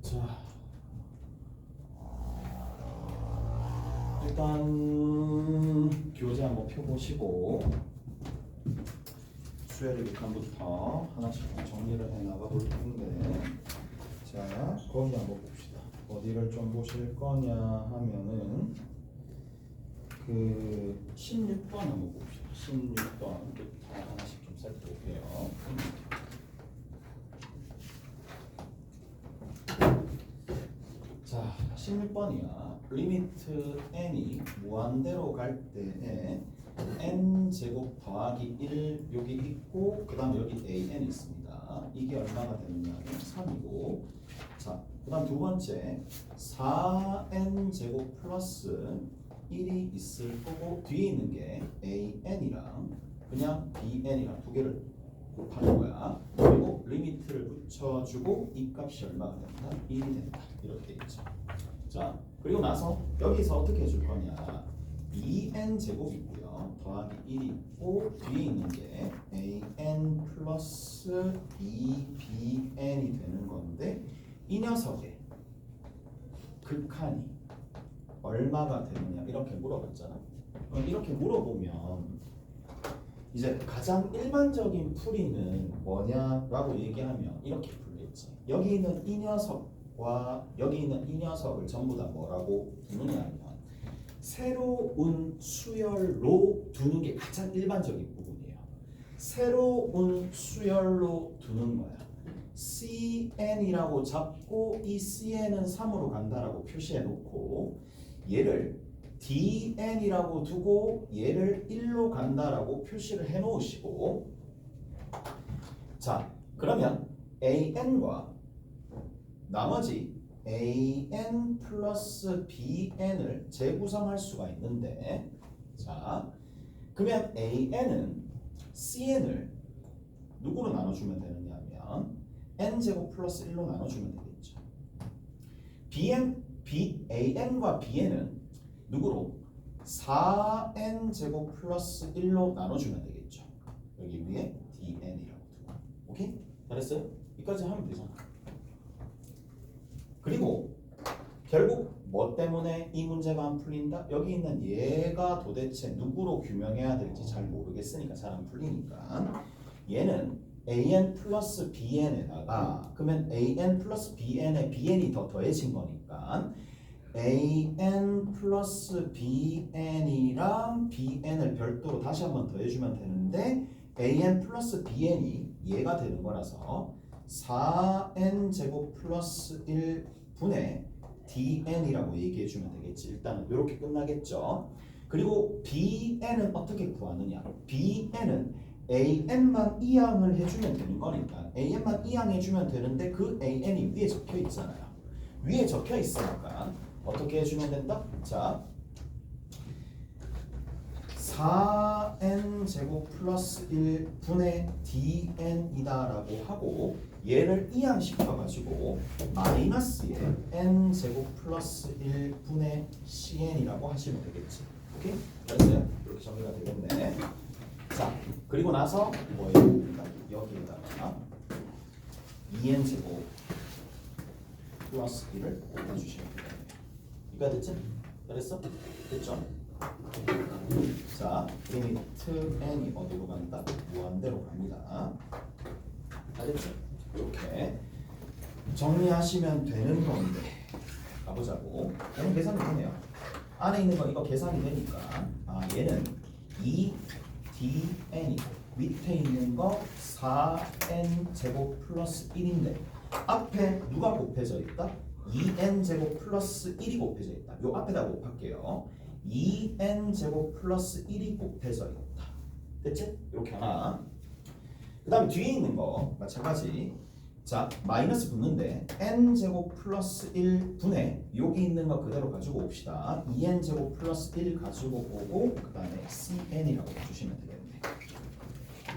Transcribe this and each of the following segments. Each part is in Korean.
자, 일단 교재 한번 펴보시고 수열의 극한부터 하나씩 정리를 해나가 볼 텐데, 자, 거기 한번 봅시다. 어디를 좀 보실 거냐 하면은 그 16번 한번 봅시다. 16번부터 하나씩 좀 살펴볼게요. 자, 16번이야. 리미트 n이 무한대로 갈 때에 n 제곱 더하기 1 여기 있고 그 다음 여기 an 있습니다. 이게 얼마가 되느냐면 3이고, 자, 그 다음 두 번째 4n 제곱 플러스 1이 있을 거고 뒤에 있는 게 an이랑 그냥 bn이랑 두 개를 곱하는 거야. 그리고 리미트를 붙여주고 이 값이 얼마가 된다? 1이 된다. 이렇게 있죠. 자, 그리고 나서 여기서 어떻게 해줄 거냐? bn 제곱이 있고요. 더하기 1이 있고 뒤에 있는 게 an 플러스 2bn이 되는 건데, 이 녀석의 극한이 얼마가 되느냐 이렇게 물어봤잖아. 그럼 이렇게 물어보면 이제 가장 일반적인 풀이는 뭐냐라고 얘기하면 이렇게 풀겠지. 여기 있는 이 녀석과 여기 있는 이 녀석을 전부 다 뭐라고 두느냐 하면 새로운 수열로 두는 게 가장 일반적인 부분이에요. 새로운 수열로 두는 거야. cn이라고 잡고 이 cn은 3으로 간다라고 표시해 놓고 얘를 dn이라고 두고 얘를 1로 간다라고 표시를 해 놓으시고, 자, 그러면 an과 나머지 an 플러스 bn을 재구성할 수가 있는데, 자, 그러면 an은 cn을 누구로 나눠주면 되느냐 하면 n제곱 플러스 1로 나눠주면 되겠죠. an과 bn은 누구로? 4n 제곱 플러스 1로 나눠주면 되겠죠. 여기 위에 dn이라고 두고. 오케이? 잘했어요? 여기까지 하면 되잖아. 그리고 결국 뭐 때문에 이 문제가 안 풀린다? 여기 있는 얘가 도대체 누구로 규명해야 될지 잘 모르겠으니까 잘 안 풀리니까 얘는 an 플러스 bn에다가, 그러면 an 플러스 bn에 bn이 더 더해진 거니까 an 플러스 bn이랑 bn을 별도로 다시 한번 더해주면 되는데, an 플러스 bn이 얘가 되는 거라서 4n 제곱 플러스 1분의 dn이라고 얘기해주면 되겠지. 일단은 이렇게 끝나겠죠. 그리고 bn은 어떻게 구하느냐? bn은 an만 이항을 해주면 되는 거니까 an만 이항해주면 되는데 그 an이 위에 적혀 있잖아요. 위에 적혀 있으니까 어떻게 해주면 된다? 자, 4n 제곱 플러스 1분의 dn이다 라고 하고 얘를 이항시켜가지고 마이너스에 n 제곱 플러스 1분의 cn이라고 하시면 되겠지. 오케이? 됐어요? 이렇게 정리가 되겠네. 자, 그리고 나서 여기에다가 2n 제곱 플러스 1을 곱해주시면 됩니다. 이거 됐지? 잘했어? 됐죠? 자, 리미트 n이 어디로 간다? 무한대로 갑니다. 알겠죠? 이렇게 정리하시면 되는 건데 가보자고. 얘는 계산이 되네요. 안에 있는 거 이거 계산이 되니까 얘는 2dn이고 밑에 있는 거 4n 제곱 플러스 1인데 앞에 누가 곱해져 있다? 2n 제곱 플러스 1이 곱해져 있다. 요 앞에다 곱할게요. 2n 제곱 플러스 1이 곱해져 있다. 됐지? 이렇게 하나. 그 다음에 뒤에 있는 거 마찬가지. 자, 마이너스 붙는데 n 제곱 플러스 1분의 여기 있는 거 그대로 가지고 옵시다. 2n 제곱 플러스 1 가지고 오고 그 다음에 cn이라고 해주시면 되겠네.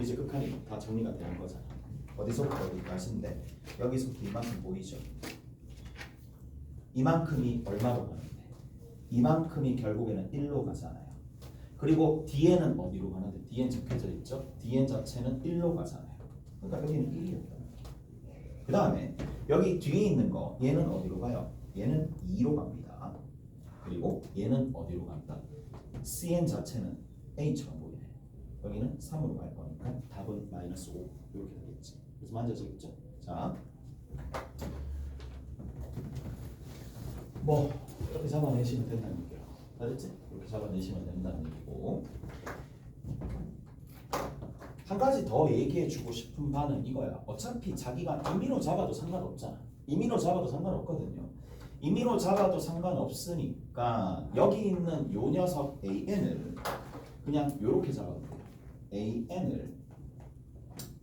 이제 극한이 다 정리가 되는 거잖아. 어디서부터 어디까지인데 여기서부터 이만큼 보이죠? 이만큼이 얼마로 가는데 이만큼이 결국에는 1로 가잖아요. 그리고 dn은 어디로 가는데 dn 적혀져 있죠? dn 자체는 1로 가잖아요. 그러니까 여기는 1이었다. 그 다음에 여기 뒤에 있는 거 얘는 어디로 가요? 얘는 2로 갑니다. 그리고 얘는 어디로 간다? cn 자체는 a처럼 보이네. 여기는 3으로 갈 거니까 답은 마이너스 5 이렇게 되겠지. 그래서 만져지겠죠? 자, 뭐 이렇게 잡아내시면 된다는 얘기야. 알았지? 이렇게 잡아내시면 된다는 얘기고, 한 가지 더 얘기해주고 싶은 바는 이거야. 어차피 자기가 임의로 잡아도 상관없잖아. 임의로 잡아도 상관없거든요. 임의로 잡아도 상관없으니까 여기 있는 요 녀석 AN을 그냥 이렇게 잡아도 돼요. AN을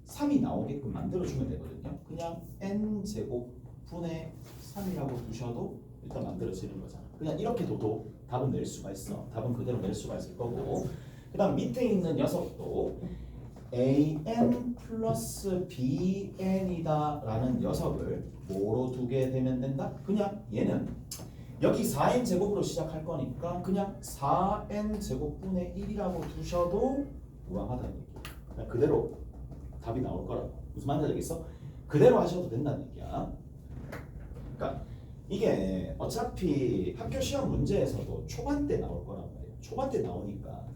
3이 나오게끔 만들어주면 되거든요. 그냥 n제곱 분의 3이라고 두셔도 일단 만들어지는 거잖아. 그냥 이렇게 둬도 답은 낼 수가 있어. 답은 그대로 낼 수가 있을 거고, 그 다음 밑에 있는 녀석도 an 플러스 bn이다 라는 녀석을 뭐로 두게 되면 된다? 그냥 얘는 여기 4n 제곱으로 시작할 거니까 그냥 4n 제곱분의 1이라고 두셔도 무방하다는 얘기야. 그냥 그대로 답이 나올 거라고. 무슨 말인지 알겠어? 그대로 하셔도 된다는 얘기야. 그러니까 이게 어차피 학교 시험 문제에서도 초반 때 나올 거란 말이에요. 초반 때 나오니까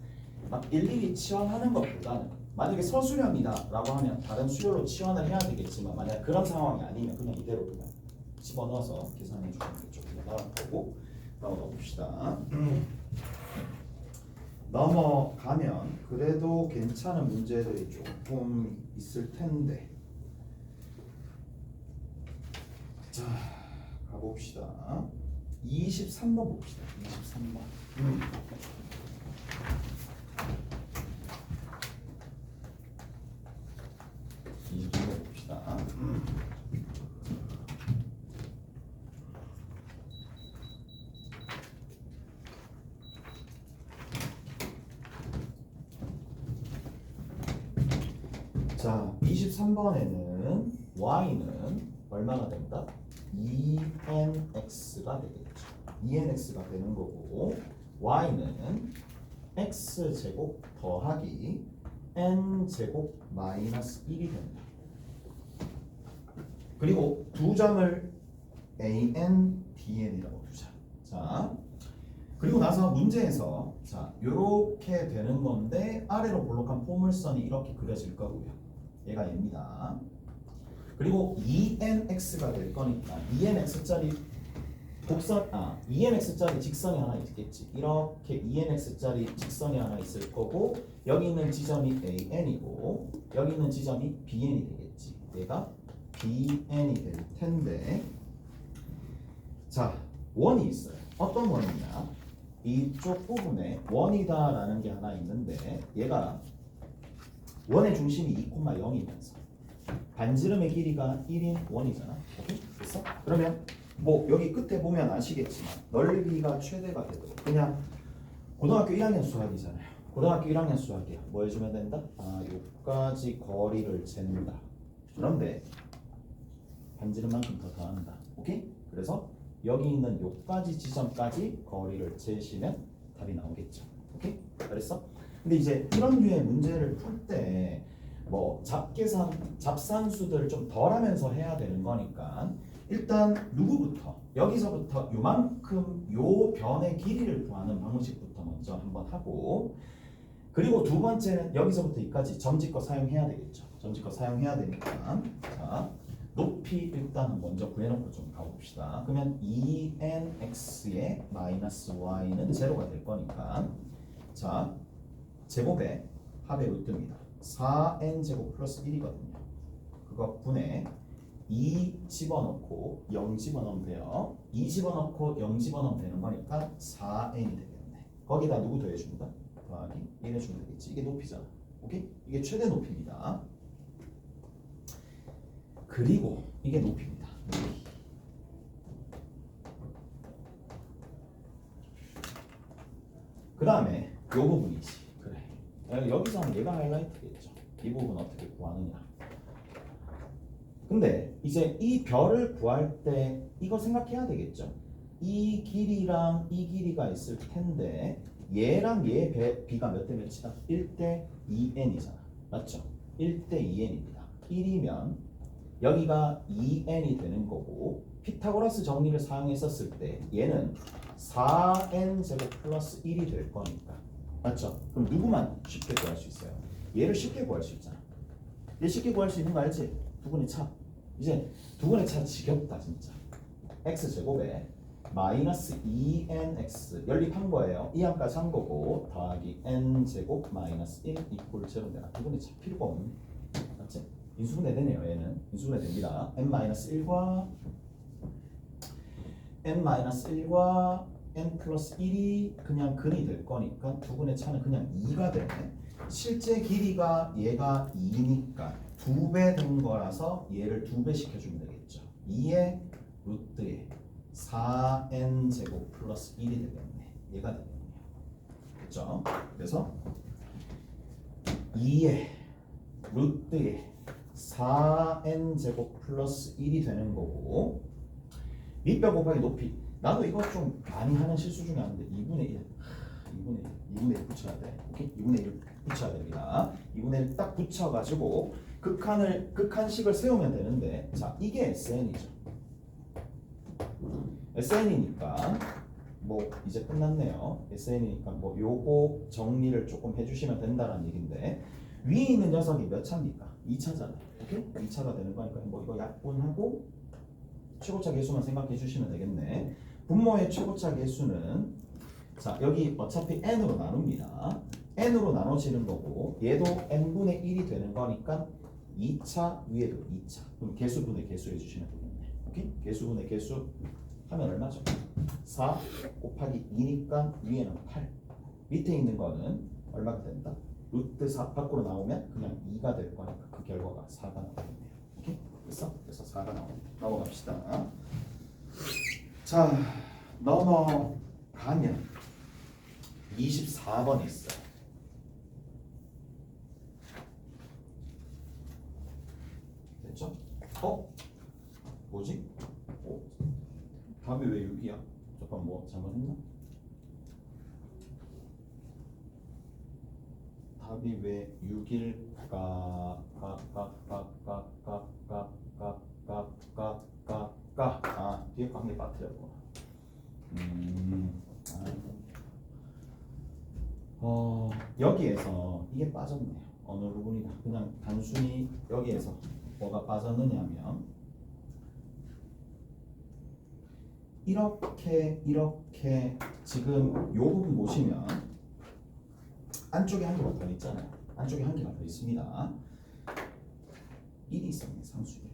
막 일일이 치환하는 것보다는, 만약에 서술형이다 라고 하면 다른 수열로 치환을 해야 되겠지만, 만약 그런 상황이 아니면 그냥 이대로 그냥 집어넣어서 계산해 주는 게 조금 나아보고 넘어가 봅시다. 넘어가면 그래도 괜찮은 문제들이 조금 있을 텐데, 자 가봅시다. 23번 봅시다. 23번. 22번 봅시다. 자, 23번에는 y는 얼마가 된다? 2nx가 되겠죠. 2nx가 되는 거고, y는 x제곱 더하기 n제곱 마이너스 1이 된다. 그리고 두 점을 an, dn이라고 두자. 자, 그리고 나서 문제에서 자 요렇게 되는 건데 아래로 볼록한 포물선이 이렇게 그려질 거고요. 얘가 얘입니다. 그리고 2nx가 될 거니까 2nx짜리 곡선, 2nx짜리 직선이 하나 있겠지. 이렇게 2nx짜리 직선이 하나 있을 거고, 여기 있는 지점이 an이고 여기 있는 지점이 bn이 되겠지. 얘가 bn이 될 텐데, 자 원이 있어요. 어떤 원이냐? 이쪽 부분에 원이다라는 게 하나 있는데, 얘가 원의 중심이 2,0이면서 반지름의 길이가 1인 원이잖아. 오케이? 됐어? 그러면 뭐 여기 끝에 보면 아시겠지만 넓이가 최대가 되도록, 그냥 고등학교 1학년 수학이잖아요. 고등학교 1학년 수학이야. 뭐 해주면 된다? 여기까지 거리를 잰다. 그런데 반지름만큼 더 더한다. 오케이? 그래서 여기 있는 요까지 지점까지 거리를 재시면 답이 나오겠죠. 오케이? 그랬어? 근데 이제 이런 류의 문제를 풀 때 뭐 잡계산, 잡산수들을 좀 덜 하면서 해야 되는 거니까, 일단 누구부터? 여기서부터 요만큼 요 변의 길이를 구하는 방식부터 먼저 한번 하고, 그리고 두 번째는 여기서부터 여기까지 점지껏 사용해야 되겠죠. 점지껏 사용해야 되니까, 자 높이 일단 먼저 구해놓고 좀 가봅시다. 그러면 2nx의 마이너스 y는 제로가 될 거니까, 자 제곱의 합의 으뜸이다. 4n 제곱 플러스 1이거든요. 그거 분해 2 집어넣고 0 집어넣으면 돼요. 2 집어넣고 0 집어넣으면 되는 거니까 4n이 되겠네. 거기다 누구 더해줍니다. 더하기 1 해주면 되겠지. 이게 높이잖아. 오케이? 이게 최대 높이입니다. 그리고 이게 높이입니다. 그 다음에 요 부분이지. 그래. 여기서는 얘가 하이라이트겠죠. 이 부분 어떻게 구하느냐. 근데 이제 이 별을 구할 때 이거 생각해야 되겠죠. 이 길이랑 이 길이가 있을 텐데, 얘랑 얘 비가 몇 대 몇이다? 1대 2n이잖아. 맞죠? 1대 2n입니다. 1이면 여기가 2n이 되는 거고 피타고라스 정리를 사용했었을 때 얘는 4n 제곱 플러스 1이 될 거니까 맞죠? 그럼 누구만 쉽게 구할 수 있어요? 얘를 쉽게 구할 수 있잖아. 얘 쉽게 구할 수 있는 거 알지? 두분의 차. 이제 두분의 차 지겹다 진짜. x제곱에 마이너스 2nx 연립한 거예요. 이 항까지 한 거고 더하기 n제곱 마이너스 1 이퀄 제로인데 두분의 차 필요가 없네. 맞지? 인수분해 되네요. 얘는 인수분해 됩니다. n-1과 n-1과 n 플러스 1이 그냥 근이 될 거니까 두분의 차는 그냥 2가 되네. 실제 길이가 얘가 2니까 2배 된 거라서 얘를 2배 시켜주면 되겠죠. 2의 루트에 4n 제곱 플러스 1이 되겠네. 얘가 되겠네요. 그렇죠? 그래서 2의 루트에 4n 제곱 플러스 1이 되는 거고 밑변 곱하기 높이. 나도 이거 좀 많이 하는 실수 중에 하는데 2분의 1 2분의 1 붙여야 돼. 오케이? 2분의 1 붙여야 됩니다. 2분의 1 딱 붙여가지고 극한식을 세우면 되는데 자 이게 SN이죠. SN이니까 뭐 이제 끝났네요. SN이니까 뭐 요거 정리를 조금 해주시면 된다는 얘긴데 위에 있는 녀석이 몇 차입니까? 2차잖아요. 오케이? 2차가 되는 거니까 뭐 이거 약분하고 최고차 계수만 생각해 주시면 되겠네. 분모의 최고차 계수는 자 여기 어차피 n으로 나눕니다. n으로 나눠지는 거고 얘도 n분의 1이 되는 거니까 2차 위에도 2차. 그럼 개수분의 개수 해주시면 되겠네. 오케이? 개수분의 개수 하면 얼마죠? 4 곱하기 2니까 위에는 8. 밑에 있는 거는 얼마가 된다? 루트 4 밖으로 나오면 그냥 2가 될 거니까 그 결과가 4가 나오겠네요. 오케이? 됐어? 그래서 4가 나옵니다. 넘어갑시다. 자, 넘어가면 24번이 있어요. 됐죠? 뭐지? 답이 왜 6이야? 잠깐 뭐 잘못했나? 답이 왜 6일까? 뒤에 거 한 개 빠뜨렸구나. 여기에서 이게 빠졌네요. 어느 부분이다. 그냥 단순히 여기에서 뭐가 빠졌느냐면 이렇게 지금 요 부분 보시면 안쪽에 한 개가 더 있잖아요. 안쪽에 한 개가 더 있습니다. 1이 있었네. 상수 1.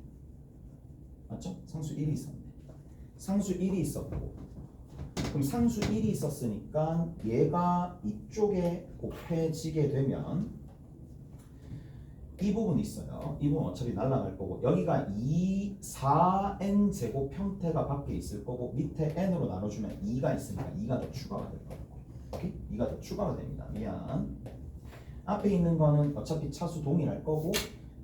맞죠? 상수 1이 있었네. 상수 1이 있었고 그럼 상수 1이 있었으니까 얘가 이쪽에 곱해지게 되면 이 부분이 있어요. 이 부분 어차피 날아갈 거고 여기가 4n 제곱 형태가 밖에 있을 거고 밑에 n으로 나눠주면 2가 있으니까 2가 더 추가가 될 거고 오케이? 2가 더 추가가 됩니다. 미안. 앞에 있는 거는 어차피 차수 동일할 거고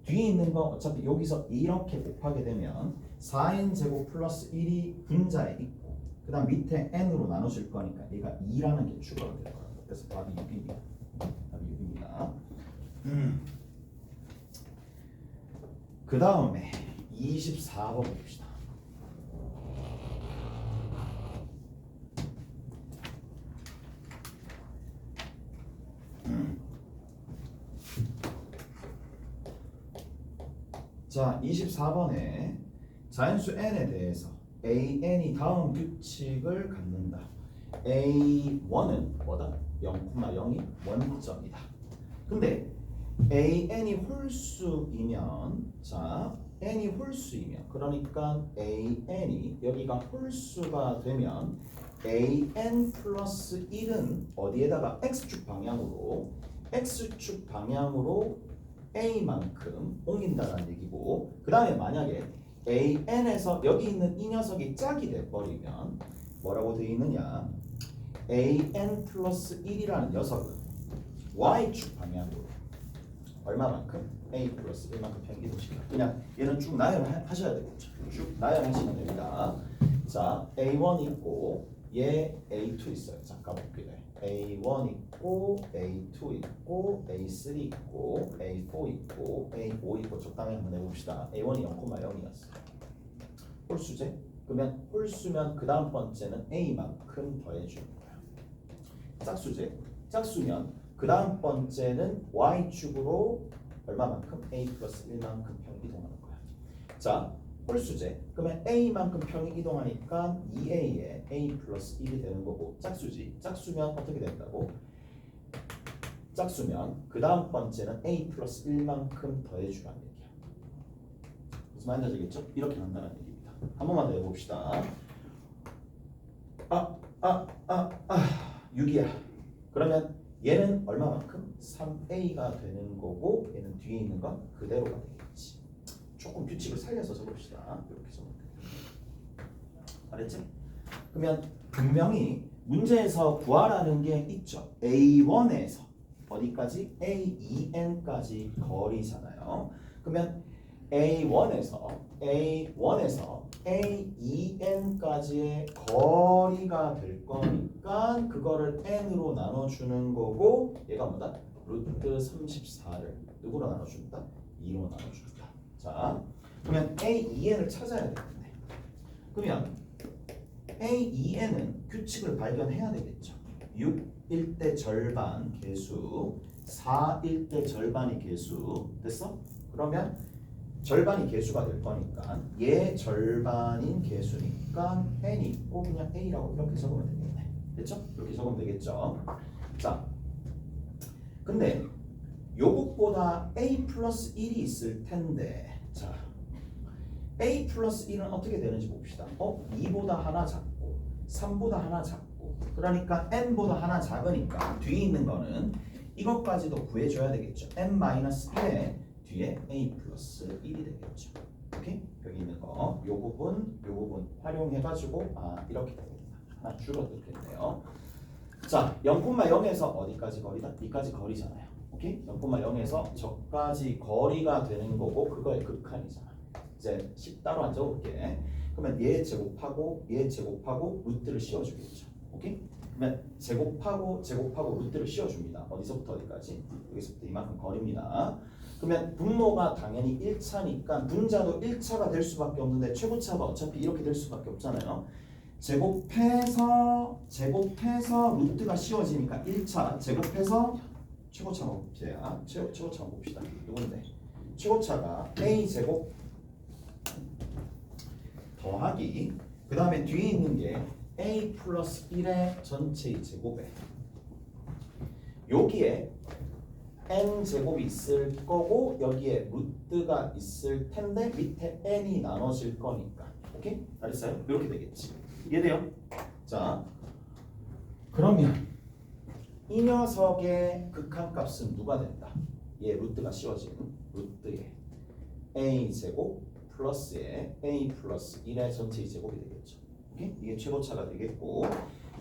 뒤에 있는 거 어차피 여기서 이렇게 곱하게 되면 4n 제곱 플러스 1이 분자에 있고 그 다음 밑에 n으로 나눠질 거니까 얘가 2라는 게 추가가 될 거예요. 그래서 답이 6입니다. 답이 6입니다. 그 다음에 24번 봅시다. 자, 24번에 자연수 n에 대해서 an이 다음 규칙을 갖는다. a1은 뭐다? 0,0이 원점이다. 근데 an이 홀수이면 자 n이 홀수이면 그러니까 an이 여기가 홀수가 되면 an 플러스 1은 어디에다가 x축 방향으로 a만큼 옮긴다는 얘기고 그 다음에 만약에 an에서 여기 있는 이 녀석이 짝이 돼버리면 뭐라고 되어 있느냐 an 플러스 1이라는 녀석은 y축 방향으로 얼마만큼? a 플러스 1만큼 편기도시키다. 그냥 얘는 쭉 나열을 하셔야 되겠죠. 쭉 나열하시면 됩니다. 자, a1 있고 얘 A2 있어요. 자, 가볼게요. A1 있고 A2 있고 A3 있고 A4 있고 A5 있고 적당히 한번 해봅시다. A1이 0,0이었어. 홀수제? 그러면 홀수면 그 다음 번째는 A만큼 더해주는 거야. 짝수제? 짝수면 그 다음 번째는 Y축으로 얼마만큼? A 플러스 1만큼 평 이동하는 거야. 자, 홀수제. 그러면 A만큼 평이 이동하니까 2A에 A 플러스 1이 되는 거고 짝수지. 짝수면 어떻게 된다고? 짝수면 그 다음 번째는 A 플러스 1만큼 더해주라는 얘기야. 무슨 말인지 알겠죠? 이렇게 간다는 얘기입니다. 한 번만 더 해봅시다. 6이야. 그러면 얘는 얼마만큼? 3A가 되는 거고 얘는 뒤에 있는 건 그대로가 되겠지. 조금 규칙을 살려서 적읍시다. 이렇게 적으면 돼요. 알았지? 그러면 분명히 문제에서 구하라는 게 있죠. A1에서 어디까지? A2N까지 거리잖아요. 그러면 A1에서 A2N까지의 거리가 될 거니까 그거를 N으로 나눠주는 거고 얘가 뭐다? 루트 34를 누구로 나눠준다? 2로 나눠준다. 자, 그러면 A2N을 찾아야 되겠네. 그러면 A2N은 규칙을 발견해야 되겠죠. 6일 때 절반 개수, 4일 때 절반이 개수 됐어? 그러면 절반이 개수가 될 거니까 얘 절반인 개수니까 n이 있고 그냥 a라고 이렇게 적으면 되겠네. 됐죠? 이렇게 적으면 되겠죠. 자, 근데 요것보다 a 플러스 1이 있을 텐데 자, a 플러스 1은 어떻게 되는지 봅시다. 2보다 하나 작고 3보다 하나 작고 그러니까 n보다 하나 작으니까 뒤에 있는 거는 이것까지도 구해줘야 되겠죠. n-1에 뒤에 a 플러스 1이 되겠죠. 오케이? 여기 있는 거, 요 부분 활용해가지고 이렇게 되겠다. 하나 줄어들겠네요. 자, 0,0에서 어디까지 거리다? 이까지 거리잖아요. 오케이? 0,0에서 저까지 거리가 되는 거고 그거의 극한이잖아. 이제 10 따로 안 적을게. 그러면 얘 제곱하고 루트를 씌워주겠죠. 오케이? 그러면 제곱하고 루트를 씌워줍니다. 어디서부터 어디까지? 여기서부터 이만큼 거리입니다. 그러면 분모가 당연히 1차니까 분자도 1차가 될 수밖에 없는데 최고차가 어차피 이렇게 될 수밖에 없잖아요. 제곱해서 루트가 씌워지니까 1차 제곱해서 최고차가 봅시다. 최고차가 봅시다. 누군데? 최고차가 a 제곱 더하기 그 다음에 뒤에 있는 게 a 플러스 1의 전체의 제곱에 여기에 n 제곱이 있을 거고 여기에 루트가 있을 텐데 밑에 n이 나눠질 거니까 오케이? 알았어요? 이렇게 되겠지. 이해돼요? 자, 그러면 이 녀석의 극한값은 누가 된다? 얘 루트가 씌워진 루트에 a 제곱 플러스에 a 플러스 1의 전체의 제곱이 되겠죠. 오케이? 이게 최고차가 되겠고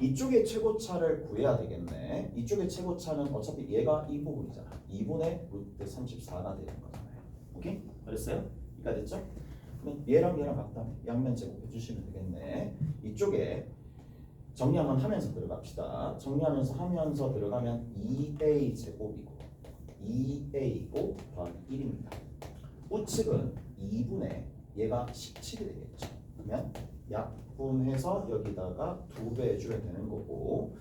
이쪽의 최고차를 구해야 되겠네. 이쪽의 최고차는 어차피 얘가 이 부분이잖아. 2분의 루트 34가 되는 거잖아요. 오케이? 알았어요? 이해가 됐죠? 그러면 얘랑 같다. 양면 제곱해 주시면 되겠네. 이쪽에 정리 한번 하면서 들어갑시다. 정리하면서 들어가면 2a 제곱이고 2a고 더하기 1입니다. 우측은 2분의 얘가 17이 되겠죠. 그러면 약분해서 여기다가 2배 해주면 되는 거고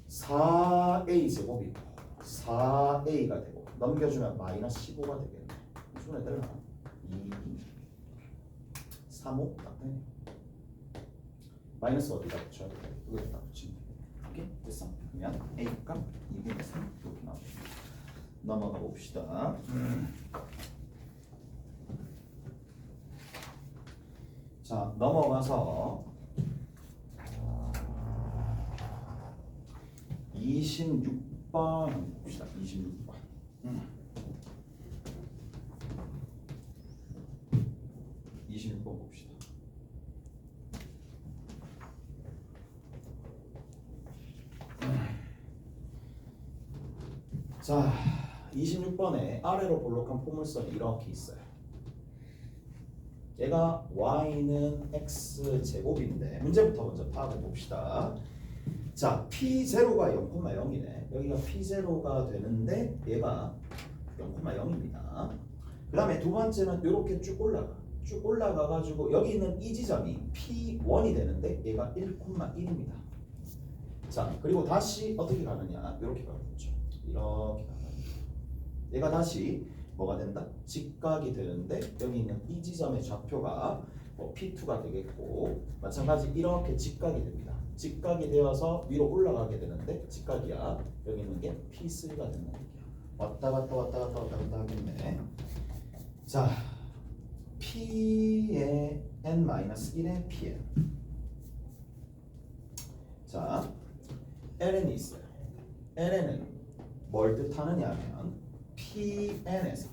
4a 제곱이고 4a가 되고 넘겨주면 마이너스 15가 되겠네. 손에 들어가 2, 3, 5 딱 되네. 마이너스 어디다 붙여야 돼? 여기다 붙이면 돼. 오케이? 됐어? 그러면 a 값 2분의 3 이렇게 나옵니다. 넘어가 봅시다. 자, 넘어가서 26번 봅시다. 26번. 26번 봅시다. 자, 26번에 아래로 볼록한 포물선이 이렇게 있어요. 얘가 y는 x 제곱인데 문제부터 먼저 파악해 봅시다. 자, p0가 0,0이네. 여기가 p0가 되는데 얘가 0,0입니다. 그 다음에 두 번째는 이렇게 쭉 올라가. 쭉 올라가가지고 여기 있는 이 지점이 p1이 되는데 얘가 1,1입니다. 자, 그리고 다시 어떻게 가느냐? 이렇게 가겠죠. 이렇게 가는. 얘가 다시 뭐가 된다? 직각이 되는데 여기 있는 이 지점의 좌표가 뭐 P2가 되겠고 마찬가지 이렇게 직각이 됩니다. 직각이 되어서 위로 올라가게 되는데 직각이야. 여기 있는 게 P3가 된다는 얘기야. 왔다 갔다 왔다 갔다 왔다 갔다 하겠네. 자, P의 n-1의 Pn. 자, ln이 있어요. ln은 뭘 뜻하느냐 하면 Pn에서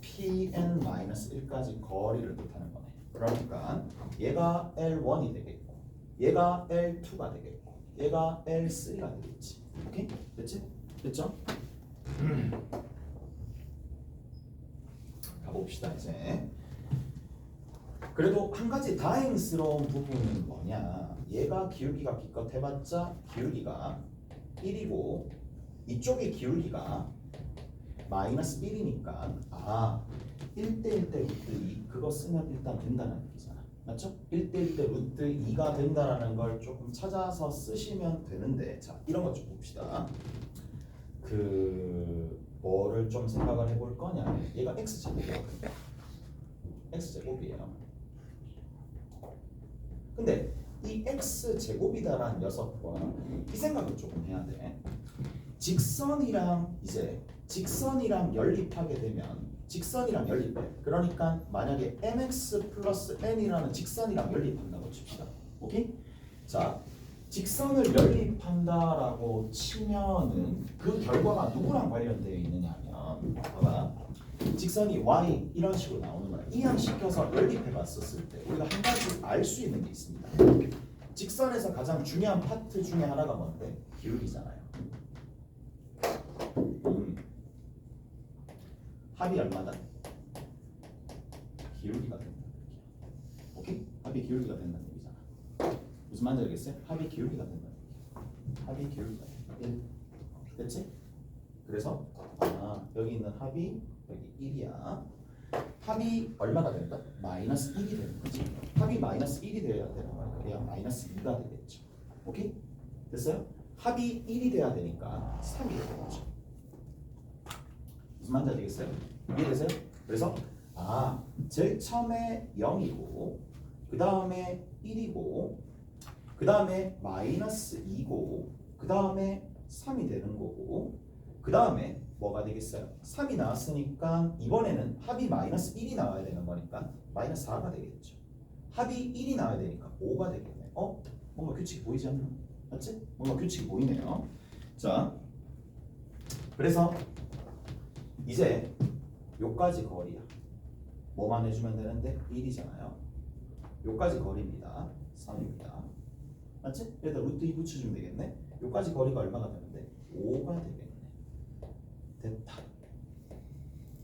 Pn-1까지 거리를 뜻하는 거네. 그러니까 얘가 L1이 되겠고 얘가 L2가 되겠고 얘가 L3가 되겠지. 오케이? 됐지? 됐죠? 가봅시다 이제. 그래도 한 가지 다행스러운 부분은 뭐냐, 얘가 기울기가 기껏 해봤자 기울기가 1이고 이쪽의 기울기가 마이너스 1이니까 1대1 대 루트 2 그거 쓰면 일단 된다는 얘기잖아. 맞죠? 1대1 대 루트 2가 된다는 걸 조금 찾아서 쓰시면 되는데, 자 이런 것 좀 봅시다. 뭐를 좀 생각을 해볼 거냐, 얘가 x제곱이에요. x제곱이에요. 근데 이 x제곱이다라는 녀석과 이 생각을 조금 해야 돼. 직선이랑 연립하게 되면 직선이랑 연립해. 그러니까 만약에 mx 플러스 n이라는 직선이랑 연립한다고 칩시다. 오케이? 자, 직선을 연립한다라고 치면은 그 결과가 누구랑 관련되어 있느냐 하면 봐봐. 직선이 y 이런 식으로 나오는 거야. 이항시켜서 연립해 봤었을 때 우리가 한 가지 알 수 있는 게 있습니다. 직선에서 가장 중요한 파트 중에 하나가 뭔데? 기울기잖아요. 합이 얼마다? 기울기가 된다. 오케이? 합이 기울기가 된다는 얘기잖아. 무슨 말인지 알겠어요? 합이 기울기가 된다는 얘기야. 합이 기울기가 된다. 1. 됐지? 그래서 여기 있는 합이 여기 1이야. 합이 얼마가 된다? 마이너스 1이 되는 거지. 합이 마이너스 1이 돼야 되는 거니까 그냥 마이너스 2가 되겠죠. 오케이? 됐어요? 합이 1이 돼야 되니까 3이 되겠죠. 무슨 말인지 알겠어요? 이해되세요? 그래서 제일 처음에 0이고 그 다음에 1이고 그 다음에 마이너스 2고 그 다음에 3이 되는 거고 그 다음에 뭐가 되겠어요? 3이 나왔으니까 이번에는 합이 마이너스 1이 나와야 되는 거니까 마이너스 4가 되겠죠. 합이 1이 나와야 되니까 5가 되겠네. 뭔가 규칙이 보이지 않나? 맞지? 뭔가 규칙이 보이네요. 자, 그래서 이제 요까지 거리야. 뭐만 해주면 되는데 1이잖아요. 요까지 거리입니다. 3입니다. 맞지? 여기다 루트 2 붙여주면 되겠네. 요까지 거리가 얼마가 되는데 5가 되겠네. 됐다.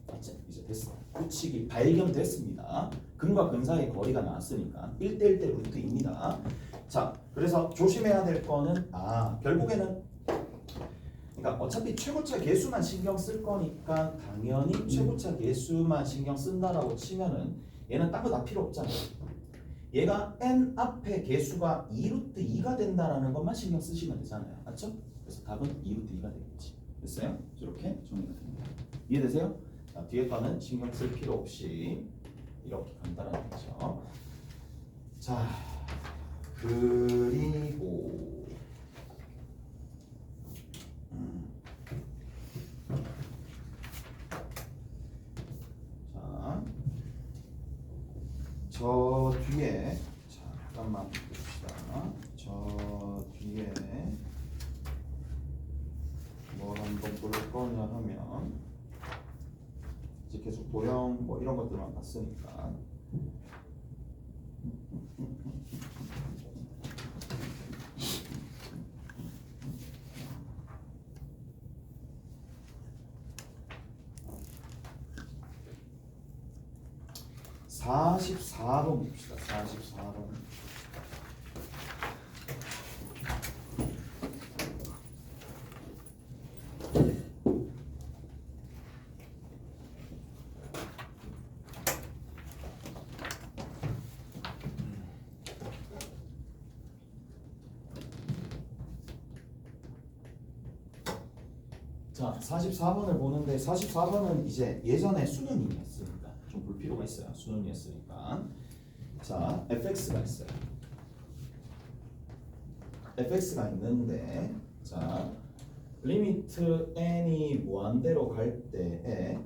맞지? 이제 됐어. 규칙이 발견됐습니다. 근과 근 사이의 거리가 나왔으니까 1대1 대 루트 2입니다. 자, 그래서 조심해야 될 거는 결국에는 그러니까 어차피 최고차 계수만 신경 쓸 거니까 당연히 최고차 계수만 신경 쓴다라고 치면은 얘는 딴 거 다 필요 없잖아. 얘가 n 앞에 계수가 2루트 2가 된다라는 것만 신경 쓰시면 되잖아요. 맞죠? 그래서 답은 2루트 2가 되겠지. 됐어요? 이렇게 정리가 됩니다. 이해되세요? 자, 뒤에 거는 신경 쓸 필요 없이 이렇게 간단한 거죠. 자, 그리고 자, 저 뒤에 잠깐만 봅시다. 저 뒤에 뭘 한번 볼 거냐 하면 이제 계속 도형 뭐 이런 것들만 봤으니까 44번 봅시다. 44번. 자, 44번을 보는데 44번은 이제 예전에 수능이었으니까 좀 볼 필요가 있어요. 수능이었으니까. 자, fx가 있어요. fx가 있는데 자, 리미트 n이 무한대로 갈 때에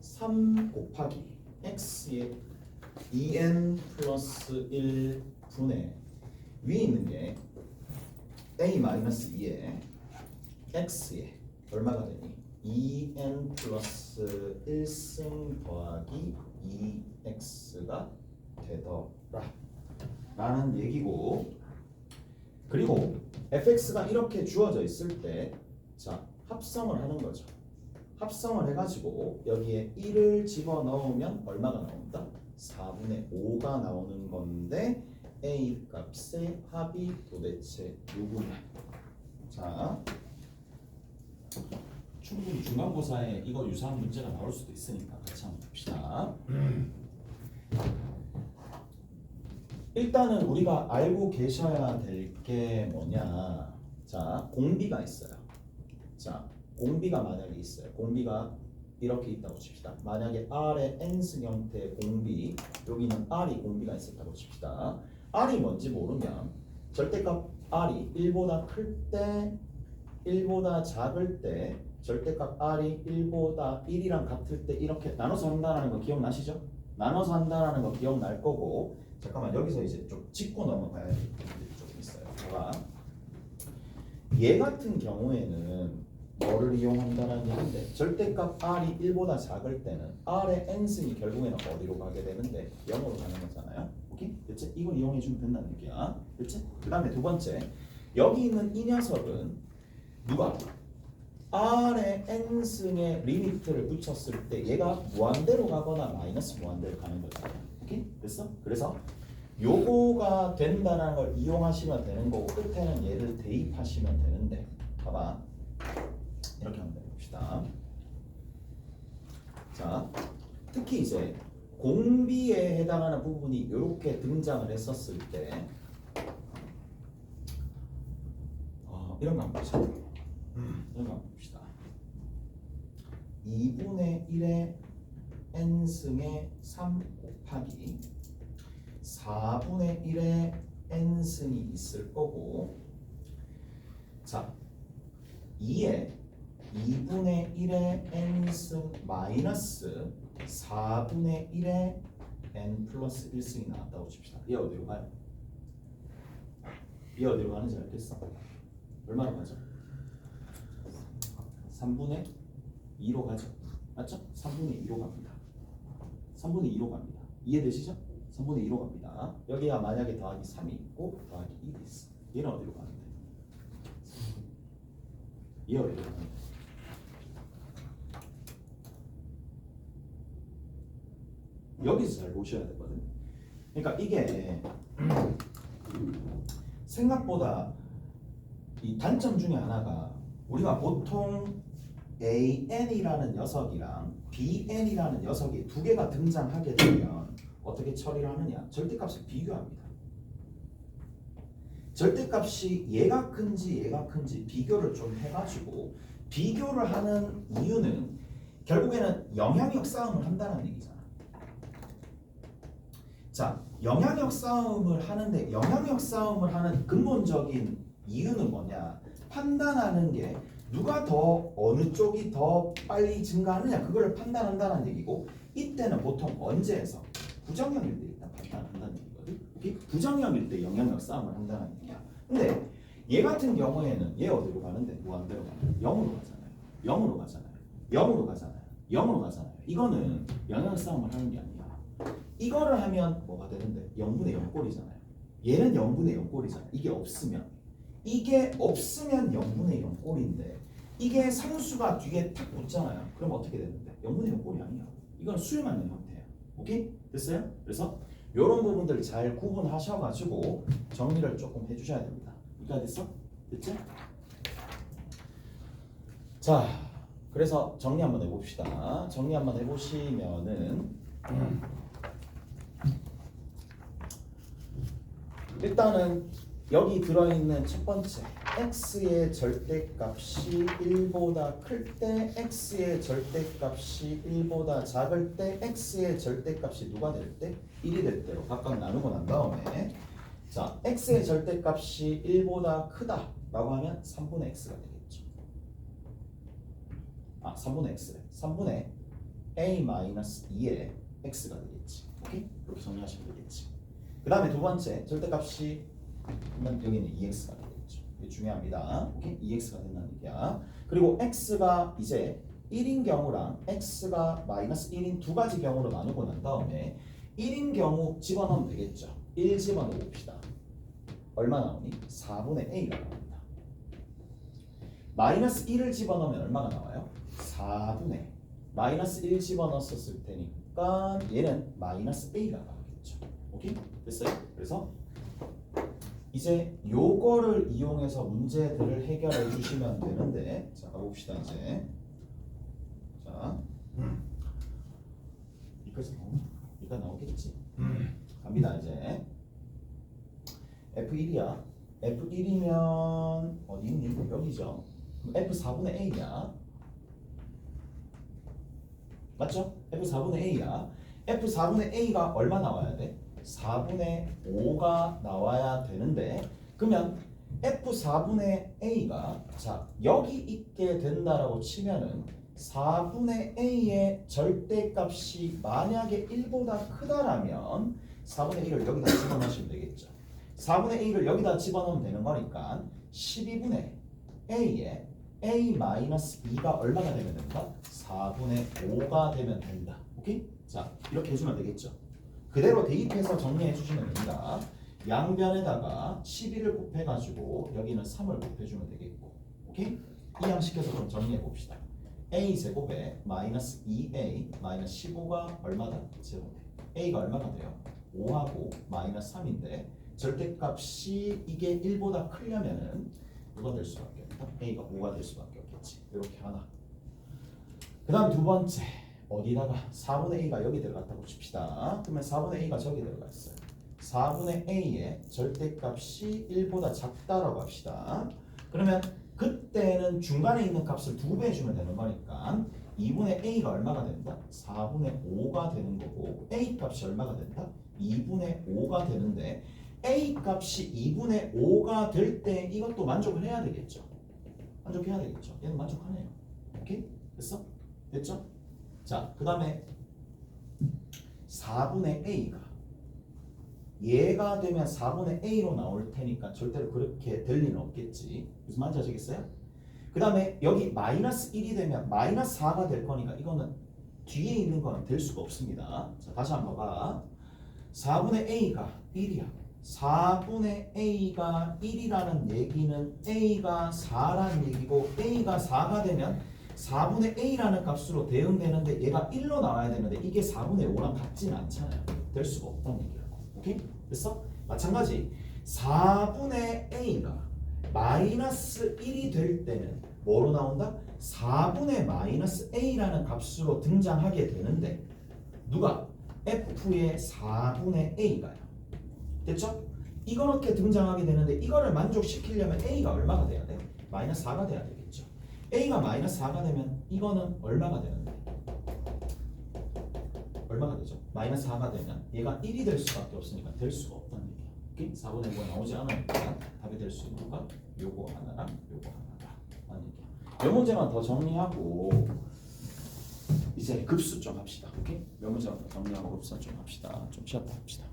3 곱하기 x의 2n 플러스 1분의 위에 있는 게 a 마이너스 2에 x에 얼마가 되니? 2n 플러스 1승 더하기 2x가 되더라 라는 얘기고, 그리고 fx가 이렇게 주어져 있을 때 자, 합성을 하는 거죠. 합성을 해가지고 여기에 1을 집어넣으면 얼마가 나온다? 4분의 5가 나오는 건데 a 값의 합이 도대체 누구냐? 자, 충분히 중간고사에 이거 유사한 문제가 나올 수도 있으니까 같이 한번 봅시다. 일단은 우리가 알고 계셔야 될 게 뭐냐? 자, 공비가 있어요. 자, 공비가 만약에 있어요. 공비가 이렇게 있다고 칩시다. 만약에 R의 n승 형태의 공비, 여기는 R이 공비가 있었다고 칩시다. R이 뭔지 모르면 절대값 R이 1보다 클 때, 1보다 작을 때, 절대값 R이 1보다 1이랑 같을 때 이렇게 나눠서 한다는 거 기억나시죠? 나눠서 한다는 거 기억날 거고, 잠깐만 여기서 이제 좀 짚고 넘어가야 될 부분들이 좀 있어요. 봐봐. 얘 같은 경우에는 뭐를 이용한다는 얘기인데, 절대값 R이 1보다 작을 때는 R의 n승이 결국에는 어디로 가게 되는데 0으로 가는 거잖아요. 오케이? 그치? 이걸 이용해 주면 된다는 얘기야. 그치? 그 다음에 두 번째, 여기 있는 이 녀석은 누가? R의 n승의 리미트를 붙였을 때 얘가 무한대로 가거나 마이너스 무한대로 가는 거잖아요. 오케이? 됐어? 그래서 요거가 된다는 걸 이용하시면 되는 거고, 끝에는 얘를 대입하시면 되는데, 봐봐. 이렇게 한번 해봅시다. 자, 특히 이제 공비에 해당하는 부분이 이렇게 등장을 했었을 때 이런 거 한번 보자. 이런 거 한번 봅시다. 2분의 1의 n승의 3 곱하기 4분의 1의 n승이 있을 거고, 자, 2에 2분의 1의 n승 마이너스 4분의 1의 n 플러스 1승이 나왔다고 칩시다. 얘 어디로 가요? 얘 어디로 가는지 알겠어? 얼마로 가죠? 3분의 2로 가죠. 맞죠? 3분의 2로 갑니다. 3분의 2로 갑니다. 이해되시죠? 3분의 2로 갑니다. 여기가 만약에 더하기 3이 있고 더하기 1이 있어. 얘는 어디로 가는데? 얘 어디로 가는데? 여기서 잘 보셔야 되거든. 그러니까 이게 생각보다 이 단점 중에 하나가, 우리가 보통 AN이라는 녀석이랑 BN이라는 녀석이 두 개가 등장하게 되면 어떻게 처리를 하느냐? 절대값을 비교합니다. 절대값이 얘가 큰지 얘가 큰지 비교를 좀 해가지고, 비교를 하는 이유는 결국에는 영향력 싸움을 한다는 얘기잖아. 자, 영향력 싸움을 하는데, 영향력 싸움을 하는 근본적인 이유는 뭐냐? 판단하는 게 누가 더 어느 쪽이 더 빨리 증가하느냐, 그걸 판단한다는 얘기고, 이때는 보통 언제에서 부정형일 때 일단 판단한다는 얘기거든. 오케이? 부정형일 때 영향력 싸움을 한다는 얘기야. 근데 얘 같은 경우에는 얘 어디로 가는데? 무한대로 가는 0으로 가잖아요. 0으로 가잖아요. 0으로 가잖아요. 0으로 가잖아요. 이거는 영향력 싸움을 하는 게 아니야. 이거를 하면 뭐가 되는데? 0분의 0꼴이잖아요. 얘는 0분의 0꼴이잖아요. 이게 없으면 0분의 0꼴인데 이게 상수가 뒤에 탁 붙잖아요. 그럼 어떻게 되는데? 0분의 0꼴이 아니야. 이건 수렴하는 형태야. 오케이? 됐어요? 그래서 이런 부분들 잘 구분하셔가지고 정리를 조금 해주셔야 됩니다. 이해가 됐어? 됐지? 자, 그래서 정리 한번 해봅시다. 정리 한번 해보시면은 일단은 여기 들어있는 첫 번째 x의 절대값이 1보다 클 때 x의 절대값이 1보다 작을 때 x의 절대값이 누가 될 때? 1이 될 때로 각각 나누고 난 다음에 자 x의 절대값이 1보다 크다 라고 하면 3분의 x가 되겠죠. 3분의 x래. 3분의 a-2의 x가 되겠지. 오케이? 이렇게 정리하시면 되겠지. 그 다음에 두 번째 절대값이 그러면 여기는 2x가 되겠죠. 이게 중요합니다. 오케이? 2x가 된다는 얘기야. 그리고 x가 이제 1인 경우랑 x가 마이너스 1인 두 가지 경우로 나누고 난 다음에 1인 경우 집어넣으면 되겠죠. 1 집어넣어 봅시다. 얼마 나오니? 4분의 a가 나옵니다. 마이너스 1을 집어넣으면 얼마가 나와요? 4분의 마이너스 1 집어넣었을 테니까 얘는 마이너스 a가 나오겠죠. 오케이? 됐어요? 그래서 이제 요거를 이용해서 문제들을 해결해 주시면 되는데 자 가봅시다. 이제 자 이거 나오겠지. 갑니다. 이제 F1이야. F1이면 어디 있니? 여기죠. 그럼 F4분의 A야. 맞죠? F4분의 A야. F4분의 A가 얼마 나와야 돼? 4분의 5가 나와야 되는데 그러면 F4분의 A가 자 여기 있게 된다라고 치면은 4분의 A의 절대값이 만약에 1보다 크다라면 4분의 1을 여기다 집어넣으시면 되겠죠. 4분의 A를 여기다 집어넣으면 되는 거니까 12분의 A의 A-2가 얼마가 되면 된다? 4분의 5가 되면 된다. 오케이? 자 이렇게 해주면 되겠죠. 그대로 대입해서 정리해 주시면 됩니다. 양변에다가 11을 곱해가지고 여기는 3을 곱해주면 되겠고 오케이? 이항시켜서 좀 정리해 봅시다. a 제곱에 마이너스 2a 마이너스 15가 얼마다? 제곱에 a가 얼마가 돼요? 5하고 마이너스 3인데 절대값이 이게 1보다 크려면은 뭐가 될 수밖에 없다? a가 5가 될 수밖에 없겠지. 이렇게 하나. 그 다음 두 번째 어디다가 4분의 a가 여기 들어갔다고 칩시다. 그러면 4분의 a가 저기 들어가 있어요. 4분의 a의 절대값이 1보다 작다라고 합시다. 그러면 그때는 중간에 있는 값을 2배 주면 되는 거니까 2분의 a가 얼마가 된다? 4분의 5가 되는 거고 a 값이 얼마가 된다? 2분의 5가 되는데 a 값이 2분의 5가 될 때 이것도 만족을 해야 되겠죠. 만족해야 되겠죠. 얘는 만족하네요. 오케이? 됐어? 됐죠? 자, 그 다음에 4분의 a가 얘가 되면 4분의 a로 나올 테니까 절대로 그렇게 될 리는 없겠지. 무슨 말인지 아시겠어요? 그 다음에 여기 마이너스 1이 되면 마이너스 4가 될 거니까 이거는 뒤에 있는 거는 될 수가 없습니다. 자, 다시 한번 봐. 4분의 a가 1이야. 4분의 a가 1이라는 얘기는 a가 4라는 얘기고 a가 4가 되면 4분의 a라는 값으로 대응되는데 얘가 1로 나와야 되는데 이게 4분의 5랑 같지는 않잖아요. 될 수가 없다는 얘기라고. 오케이? 됐어? 마찬가지 4분의 a가 마이너스 1이 될 때는 뭐로 나온다? 4분의 마이너스 a라는 값으로 등장하게 되는데 누가? f의 4분의 a가요. 됐죠? 이렇게 등장하게 되는데 이거를 만족시키려면 a가 얼마가 돼야 돼? 마이너스 4가 돼야 되겠죠. a가 마이너스 4가 되면 이거는 얼마가 되는데? 얼마가 되죠? 마이너스 4가 되면 얘가 1이 될 수밖에 없으니까 될 수가 없다는 얘기야. 오케이? 4분의 5가 나오지 않으니까 답이 될 수 있는 건 요거 하나랑 요거 하나다 라는 얘기야. 이 문제만 더 정리하고 이제 급수 좀 합시다. 오케이? 몇 문제만 더 정리하고 급수 좀 합시다. 좀 쉬었다 합시다.